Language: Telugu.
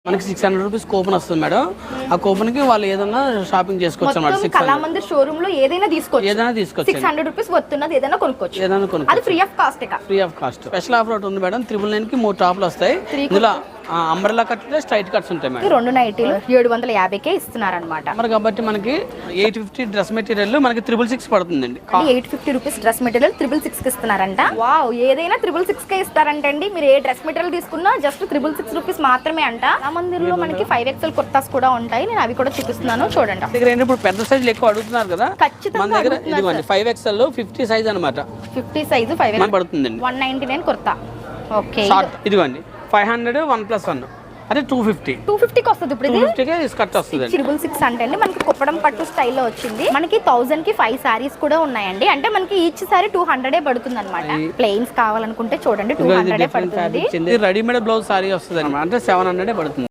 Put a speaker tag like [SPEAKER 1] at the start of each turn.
[SPEAKER 1] మనకి 600 రూపీస్ కూపన్ వస్తుంది మేడం. ఆ కూపన్ కి వాళ్ళు ఏదైనా షాపింగ్ చేసుకోవచ్చు అన్నమాట.
[SPEAKER 2] కళామందిర్ షోరూమ్ లో ఏదైనా తీసుకోవచ్చు. 600 రూపీస్ వస్తున్నది ఏదైనా కొనుక్కోవచ్చు. అది free of cost.
[SPEAKER 1] Free of cost. Special offer ఒకటి ఉంది మేడం. 999 కి 3 టాప్లు వస్తాయి. ఇందులో అంబ్రెల్లా కట్ స్ట్రైట్ కట్స్ ఉంటాయి మేడం.
[SPEAKER 2] 2 నైటీలు 750కే ఇస్తున్నారన్నమాట.
[SPEAKER 1] మరి కాబట్టి మనకి 850 డ్రెస్ మెటీరియల్ మనకి 666 పడుతుందండి.
[SPEAKER 2] 850 రూపీస్ డ్రెస్ మెటీరియల్ 666 కి ఇస్తున్నారంట. వావ్, ఏదైనా 666 కే ఇస్తారంటండి. మీరు ఏ డ్రెస్ మెటీరియల్ తీసుకున్నా జస్ట్ 666 రూపీస్ మాత్రమే అంట. మందిర్లో మనకి 5XL కుర్తాస్ కూడా ఉంటాయి. నేను అవి కూడా చూపిస్తున్నాను చూడండి.
[SPEAKER 1] దగ్గర ఇప్పుడు పెద్ద సైజులు ఎక్కువ అడుగుతున్నారు కదా, మన దగ్గర ఇదిగోండి 5XL 50 సైజ్ అన్నమాట.
[SPEAKER 2] 50 సైజు 5XL
[SPEAKER 1] పడుతుందండి.
[SPEAKER 2] 199 కుర్తా. ఓకే,
[SPEAKER 1] ఇదిగోండి 500 1+1 అదే 250.
[SPEAKER 2] 250 కి వస్తుంది. ఇప్పుడు ఇది
[SPEAKER 1] 250 కే కట్ వస్తుంది.
[SPEAKER 2] 666 అంటే అండి మనకి కుప్పడం పట్టు స్టైల్లో వచ్చింది. మనకి 1000 కి 5 సారీస్ కూడా ఉన్నాయండి. అంటే మనకి ఈచ్ సారీ 200 పడుతుంది అనమాట. ప్లెయిన్స్ కావాలనుకుంటే చూడండి 200 పడుతుంది.
[SPEAKER 1] రెడీమేడ్ బ్లౌజ్ సారీ వస్తుంది అనమాట. అంటే 700 పడుతుంది.